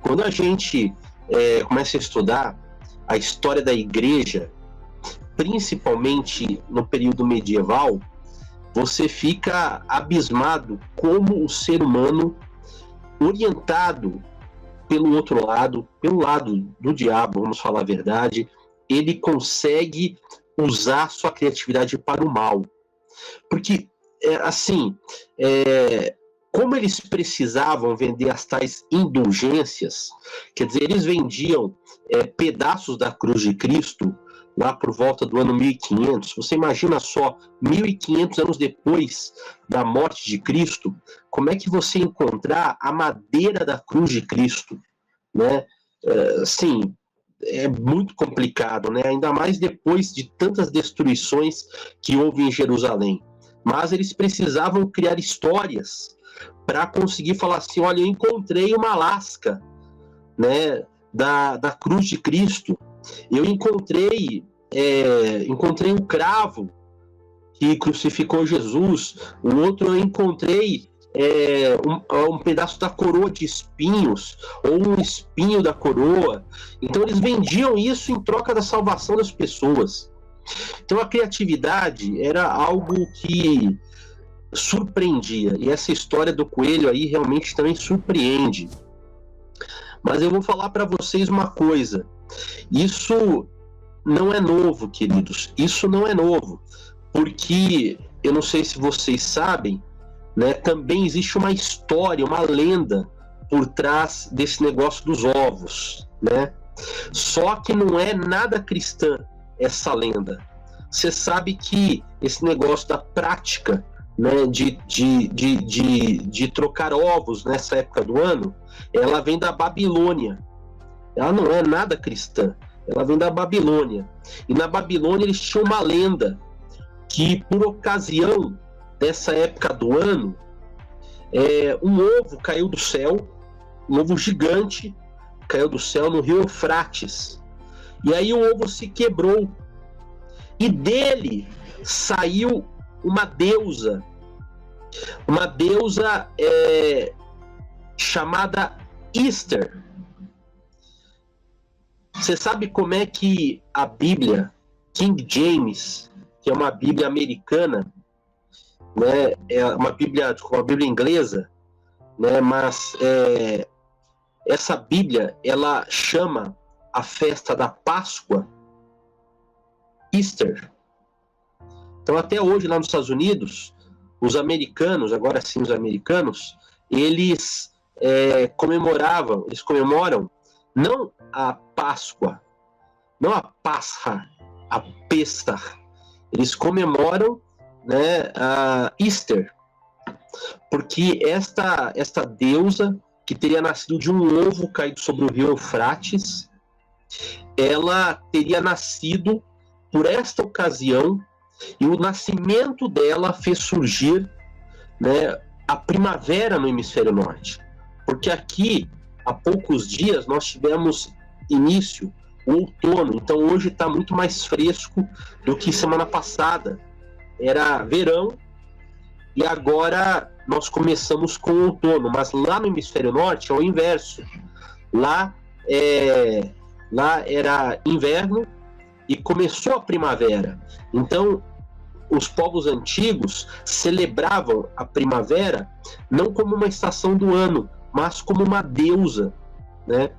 Quando a gente começa a estudar a história da igreja, principalmente no período medieval, você fica abismado como o ser humano, orientado pelo outro lado, pelo lado do diabo, vamos falar a verdade, ele consegue usar sua criatividade para o mal. Porque, como eles precisavam vender as tais indulgências, quer dizer, eles vendiam pedaços da cruz de Cristo lá por volta do ano 1500. Você imagina só, 1500 anos depois da morte de Cristo, como é que você encontrar a madeira da cruz de Cristo, né? Sim, é muito complicado, né? Ainda mais depois de tantas destruições que houve em Jerusalém. Mas eles precisavam criar histórias para conseguir falar assim, olha, eu encontrei uma lasca, né, da cruz de Cristo, eu encontrei um cravo que crucificou Jesus, o outro eu encontrei um pedaço da coroa de espinhos, ou um espinho da coroa. Então eles vendiam isso em troca da salvação das pessoas. Então a criatividade era algo que surpreendia, e essa história do coelho aí realmente também surpreende. Mas eu vou falar para vocês uma coisa, isso não é novo, queridos, isso não é novo, porque eu não sei se vocês sabem, né, também existe uma história, uma lenda por trás desse negócio dos ovos, né? Só que não é nada cristã essa lenda. Você sabe que esse negócio da prática, né, de trocar ovos nessa época do ano, ela vem da Babilônia. Ela não é nada cristã, ela vem da Babilônia. E na Babilônia eles tinham uma lenda que, por ocasião dessa época do ano, um ovo caiu do céu, um ovo gigante caiu do céu no rio Eufrates. E aí o ovo se quebrou. E dele saiu uma deusa chamada Easter. Você sabe como é que a Bíblia, King James, que é uma Bíblia americana, né, é uma Bíblia inglesa, né, mas essa Bíblia, ela chama a festa da Páscoa Easter. Então até hoje lá nos Estados Unidos, os americanos, agora sim os americanos, eles comemoram não a Páscoa, não a Pascha, a Pesach, eles comemoram, né, a Easter, porque esta deusa que teria nascido de um ovo caído sobre o rio Eufrates, ela teria nascido por esta ocasião, e o nascimento dela fez surgir, né, a primavera no hemisfério norte, porque aqui há poucos dias nós tivemos início o outono, então hoje está muito mais fresco do que semana passada. Era verão e agora nós começamos com o outono, mas lá no hemisfério norte é o inverso. Lá era inverno e começou a primavera. Então os povos antigos celebravam a primavera não como uma estação do ano, mas como uma deusa, né?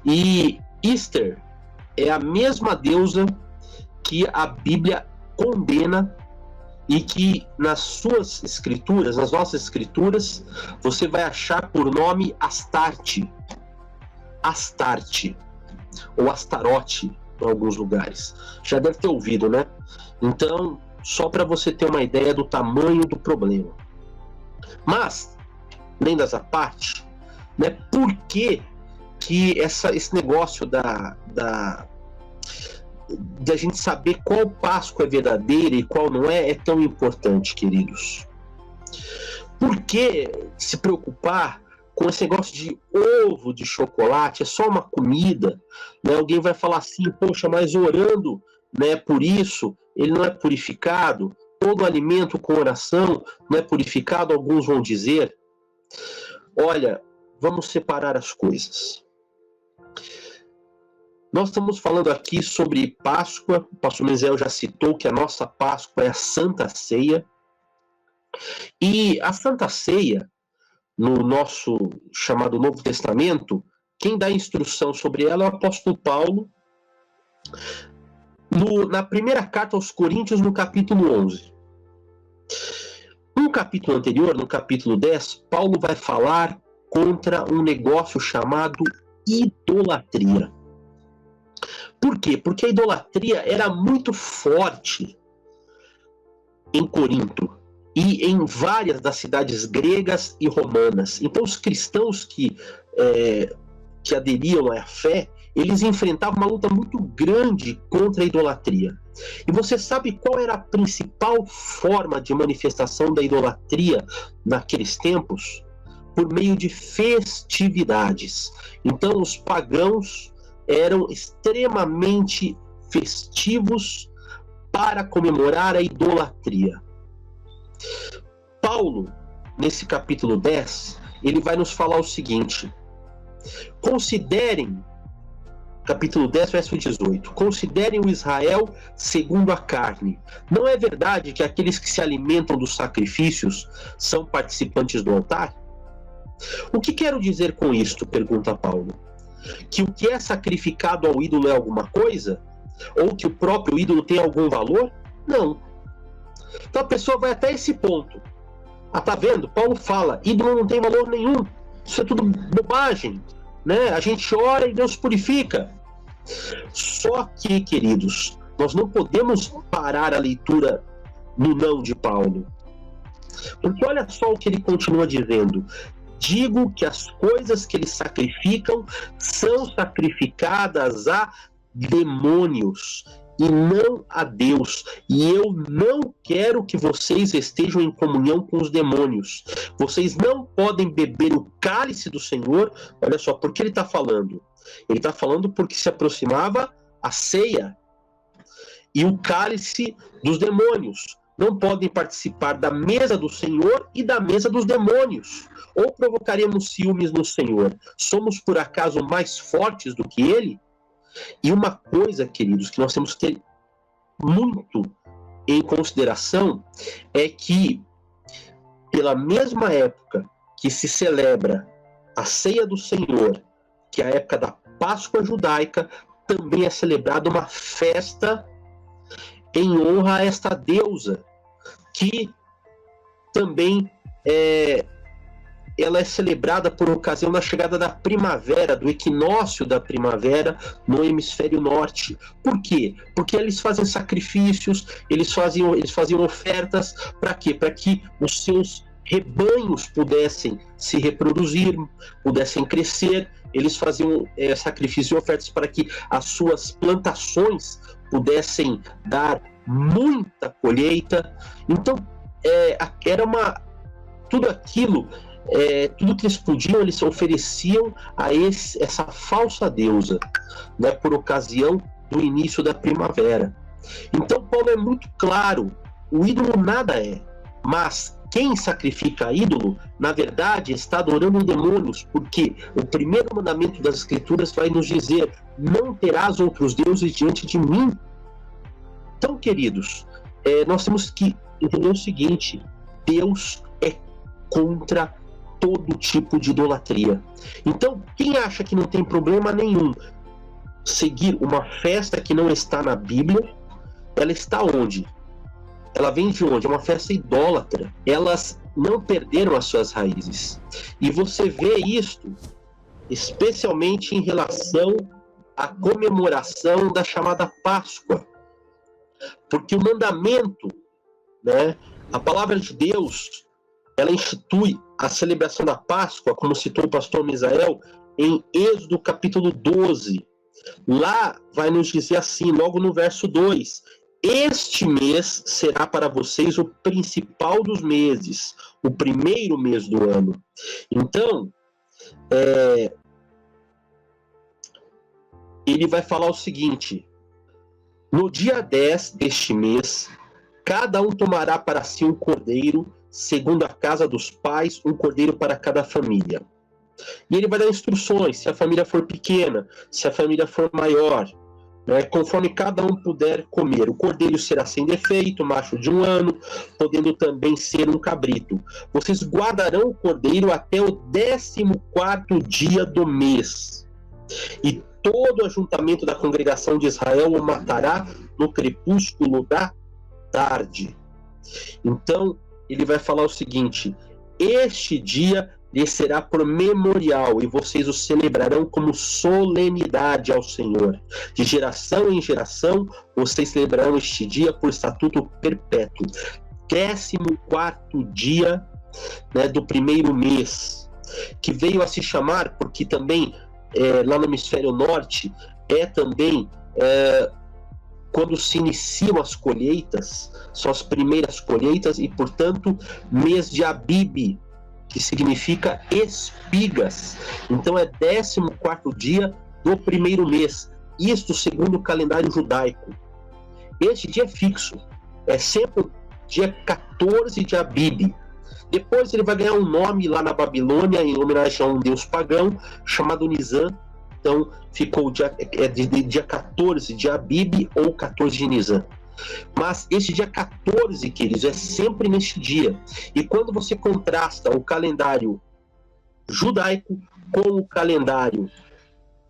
E Easter é a mesma deusa que a Bíblia condena e que nas suas escrituras, nas nossas escrituras, você vai achar por nome Astarte, ou Astarote em alguns lugares. Já deve ter ouvido, né? Então, só para você ter uma ideia do tamanho do problema. Mas, lendas à parte, né, por que esse negócio da gente saber qual Páscoa é verdadeira e qual não é tão importante, queridos? Por que se preocupar com esse negócio de ovo de chocolate? É só uma comida, né? Alguém vai falar assim, poxa, mas orando, né, por isso, ele não é purificado? Todo alimento com oração não é purificado? Alguns vão dizer. Olha, vamos separar as coisas. Nós estamos falando aqui sobre Páscoa. O pastor Misael já citou que a nossa Páscoa é a Santa Ceia. E a Santa Ceia, no nosso chamado Novo Testamento, quem dá instrução sobre ela é o apóstolo Paulo, na primeira carta aos Coríntios, no capítulo 11. No capítulo anterior, no capítulo 10, Paulo vai falar contra um negócio chamado idolatria. Por quê? Porque a idolatria era muito forte em Corinto e em várias das cidades gregas e romanas. Então os cristãos que aderiam à fé, eles enfrentavam uma luta muito grande contra a idolatria. E você sabe qual era a principal forma de manifestação da idolatria naqueles tempos? Por meio de festividades. Então os pagãos eram extremamente festivos para comemorar a idolatria. Paulo, nesse capítulo 10, ele vai nos falar o seguinte: considerem, capítulo 10, verso 18, considerem o Israel segundo a carne. Não é verdade que aqueles que se alimentam dos sacrifícios são participantes do altar? O que quero dizer com isto? Pergunta Paulo. Que o que é sacrificado ao ídolo é alguma coisa? Ou que o próprio ídolo tem algum valor? Não. Então a pessoa vai até esse ponto. Ah, tá vendo? Paulo fala, ídolo não tem valor nenhum. Isso é tudo bobagem, né? A gente ora e Deus purifica. Só que, queridos, nós não podemos parar a leitura no não de Paulo. Porque olha só o que ele continua dizendo. Digo que as coisas que eles sacrificam são sacrificadas a demônios e não a Deus. E eu não quero que vocês estejam em comunhão com os demônios. Vocês não podem beber o cálice do Senhor. Olha só, por que ele está falando? Ele está falando porque se aproximava a ceia e o cálice dos demônios. Não podem participar da mesa do Senhor e da mesa dos demônios. Ou provocaremos ciúmes no Senhor? Somos por acaso mais fortes do que Ele? E uma coisa, queridos, que nós temos que ter muito em consideração é que, pela mesma época que se celebra a ceia do Senhor, que é a época da Páscoa judaica, também é celebrada uma festa em honra a esta deusa, que também ela é celebrada por ocasião da chegada da primavera, do equinócio da primavera no hemisfério norte. Por quê? Porque eles fazem sacrifícios, eles faziam ofertas, para quê? Para que os seus rebanhos pudessem se reproduzir, pudessem crescer. Eles faziam sacrifícios e ofertas para que as suas plantações pudessem dar muita colheita. Então, tudo aquilo, tudo que eles podiam, eles ofereciam a essa falsa deusa, né, por ocasião do início da primavera. Então, Paulo é muito claro: o ídolo nada é, mas quem sacrifica ídolo, na verdade, está adorando demônios, porque o primeiro mandamento das Escrituras vai nos dizer: não terás outros deuses diante de mim. Então, queridos, nós temos que entender o seguinte: Deus é contra todo tipo de idolatria. Então, quem acha que não tem problema nenhum seguir uma festa que não está na Bíblia, ela está onde? Ela vem de onde? É uma festa idólatra. Elas não perderam as suas raízes. E você vê isto especialmente em relação à comemoração da chamada Páscoa. Porque o mandamento, né, a palavra de Deus, ela institui a celebração da Páscoa, como citou o pastor Misael, em Êxodo capítulo 12. Lá vai nos dizer assim, logo no verso 2: este mês será para vocês o principal dos meses, o primeiro mês do ano. Então, ele vai falar o seguinte: no dia 10 deste mês, cada um tomará para si um cordeiro, segundo a casa dos pais, um cordeiro para cada família. E ele vai dar instruções, se a família for pequena, se a família for maior, né, conforme cada um puder comer. O cordeiro será sem defeito, macho de 1 ano, podendo também ser um cabrito. Vocês guardarão o cordeiro até o 14º dia do mês. E todo o ajuntamento da congregação de Israel o matará no crepúsculo da tarde. Então, ele vai falar o seguinte: este dia lhe será por memorial, e vocês o celebrarão como solenidade ao Senhor. De geração em geração, vocês celebrarão este dia por estatuto perpétuo. 14º dia, né, do primeiro mês, que veio a se chamar, porque também lá no hemisfério norte é também quando se iniciam as colheitas, são as primeiras colheitas, e portanto mês de Abib, que significa espigas. Então é 14º dia do primeiro mês, isto segundo o calendário judaico. Este dia é fixo, é sempre o dia 14 de Abib. Depois ele vai ganhar um nome lá na Babilônia, em homenagem a um deus pagão, chamado Nisan. Então ficou dia 14 de Abib ou 14 de Nisan. Mas esse dia 14, queridos, é sempre neste dia. E quando você contrasta o calendário judaico com o calendário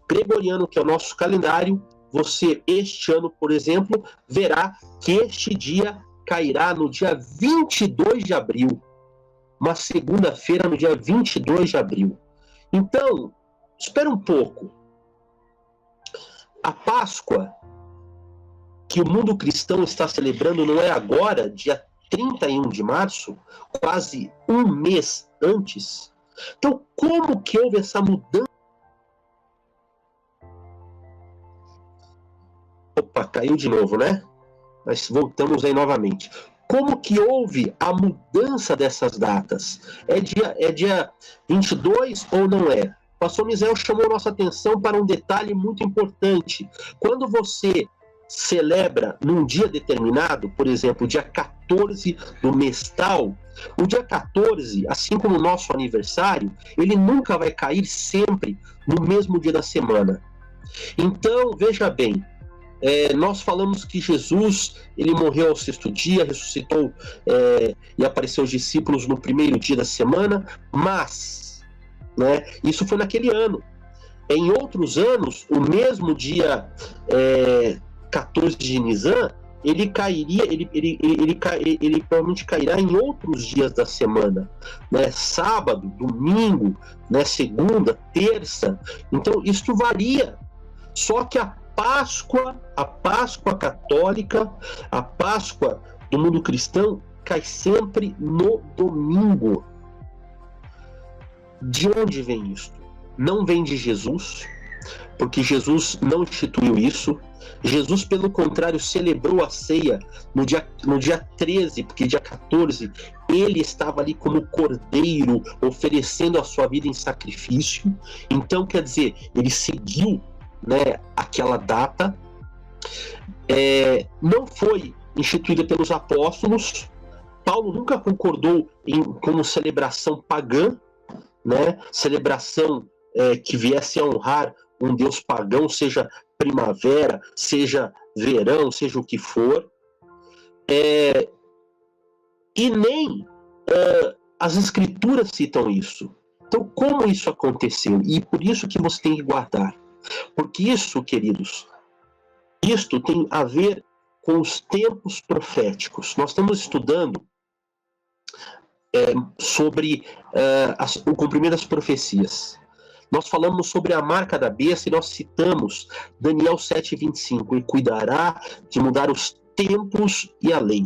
gregoriano, que é o nosso calendário, você, este ano, por exemplo, verá que este dia cairá no dia 22 de abril. Uma segunda-feira, no dia 22 de abril. Então, espera um pouco. A Páscoa que o mundo cristão está celebrando não é agora, dia 31 de março, quase um mês antes. Então, como que houve essa mudança? Opa, caiu de novo, né? Mas voltamos aí novamente. Como que houve a mudança dessas datas? É dia 22 ou não é? O pastor Misael chamou nossa atenção para um detalhe muito importante. Quando você celebra num dia determinado, por exemplo, dia 14 do mês tal, o dia 14, assim como o nosso aniversário, ele nunca vai cair sempre no mesmo dia da semana. Então, veja bem, nós falamos que Jesus, ele morreu ao 6º dia, ressuscitou e apareceu aos discípulos no primeiro dia da semana, mas, né, isso foi naquele ano. Em outros anos, o mesmo dia 14 de Nisan, ele provavelmente cairá em outros dias da semana, né? Sábado, domingo, né? Segunda, terça. Então isso varia. Só que a Páscoa católica, a Páscoa do mundo cristão, cai sempre no domingo. De onde vem isso? Não vem de Jesus, porque Jesus não instituiu isso. Jesus, pelo contrário, celebrou a ceia no dia 13, porque dia 14 ele estava ali como cordeiro, oferecendo a sua vida em sacrifício. Então, quer dizer, ele seguiu, né, aquela data. Não foi instituída pelos apóstolos. Paulo nunca concordou como celebração pagã, né, celebração que viesse a honrar um deus pagão, seja primavera, seja verão, seja o que for, e nem as escrituras citam isso. Então, como isso aconteceu? E por isso que você tem que guardar. Porque isso, queridos, isto tem a ver com os tempos proféticos. Nós estamos estudando sobre o cumprimento das profecias. Nós falamos sobre a marca da besta e nós citamos Daniel 7:25, e cuidará de mudar os tempos e a lei.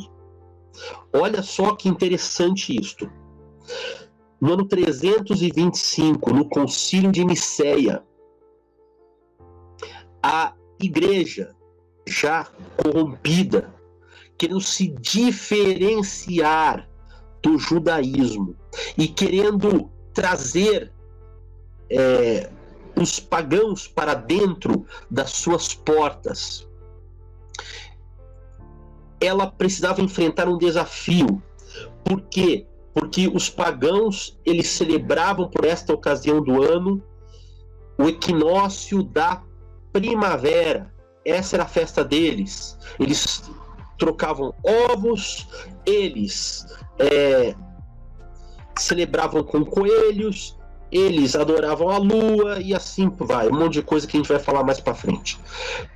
Olha só que interessante isto. No ano 325, no concílio de Niceia, a igreja já corrompida, querendo se diferenciar do judaísmo e querendo trazer os pagãos para dentro das suas portas, ela precisava enfrentar um desafio, porque porque os pagãos, eles celebravam por esta ocasião do ano o equinócio da primavera. Essa era a festa deles. Eles trocavam ovos, eles celebravam com coelhos, eles adoravam a lua e assim vai. Um monte de coisa que a gente vai falar mais para frente.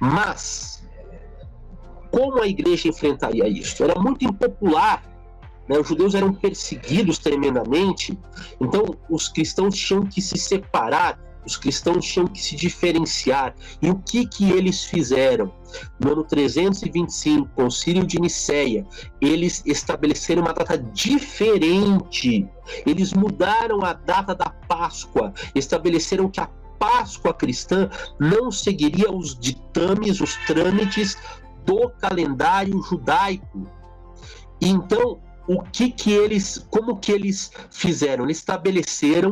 Mas como a igreja enfrentaria isso? Era muito impopular, né? Os judeus eram perseguidos tremendamente, então os cristãos tinham que se separar, os cristãos tinham que se diferenciar. E o que eles fizeram? No ano 325, Concílio de Nicéia, eles estabeleceram uma data diferente. Eles mudaram a data da Páscoa, estabeleceram que a Páscoa cristã não seguiria os ditames, os trâmites do calendário judaico. Então, como que eles fizeram? Eles estabeleceram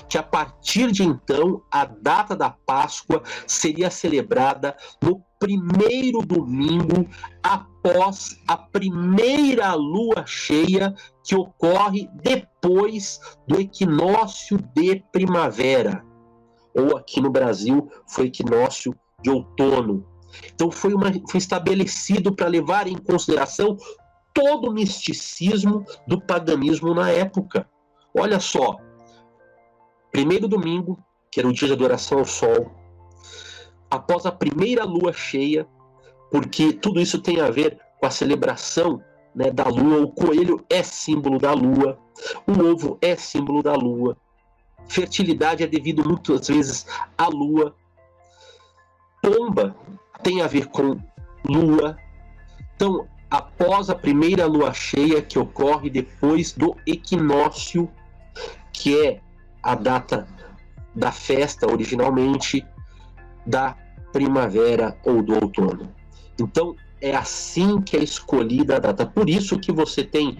que a partir de então a data da Páscoa seria celebrada no primeiro domingo após a primeira lua cheia, que ocorre depois do equinócio de primavera, ou aqui no Brasil foi equinócio de outono. Então foi estabelecido para levar em consideração todo o misticismo do paganismo na época. Olha só, primeiro domingo, que era o dia de adoração ao sol, após a primeira lua cheia, porque tudo isso tem a ver com a celebração, né, da lua. O coelho é símbolo da lua, o ovo é símbolo da lua, fertilidade é devido muitas vezes à lua, pomba tem a ver com lua. Então, após a primeira lua cheia, que ocorre depois do equinócio, que é a data da festa originalmente da primavera ou do outono. Então é assim que é escolhida a data. Por isso que você tem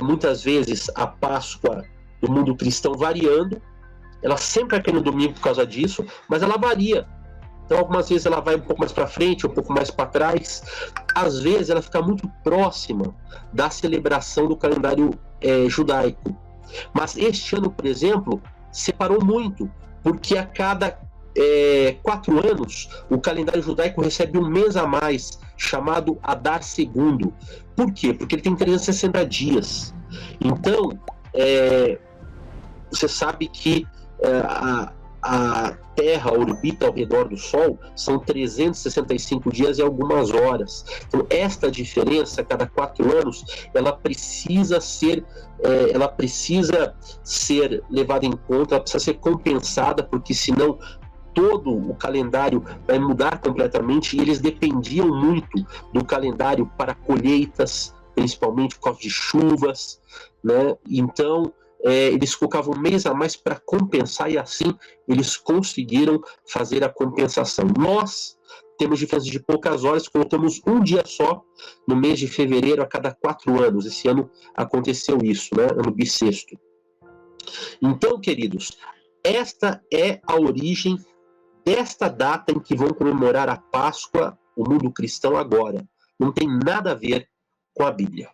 muitas vezes a Páscoa do mundo cristão variando. Ela sempre é aqui no domingo por causa disso, mas ela varia. Então algumas vezes ela vai um pouco mais para frente, um pouco mais para trás. Às vezes ela fica muito próxima da celebração do calendário judaico. Mas este ano, por exemplo, separou muito, porque a cada 4 anos o calendário judaico recebe um mês a mais, chamado Adar II. Por quê? Porque ele tem 360 dias. Então, você sabe que a Terra orbita ao redor do Sol, são 365 dias e algumas horas. Então, esta diferença, a cada 4 anos, ela precisa ser levada em conta, ela precisa ser compensada, porque senão todo o calendário vai mudar completamente, e eles dependiam muito do calendário para colheitas, principalmente por causa de chuvas, né? Então, eles colocavam um mês a mais para compensar, e assim eles conseguiram fazer a compensação. Nós temos diferença de poucas horas, colocamos um dia só no mês de fevereiro a cada 4 anos. Esse ano aconteceu isso, né? Ano bissexto. Então, queridos, esta é a origem desta data em que vão comemorar a Páscoa, o mundo cristão agora. Não tem nada a ver com a Bíblia.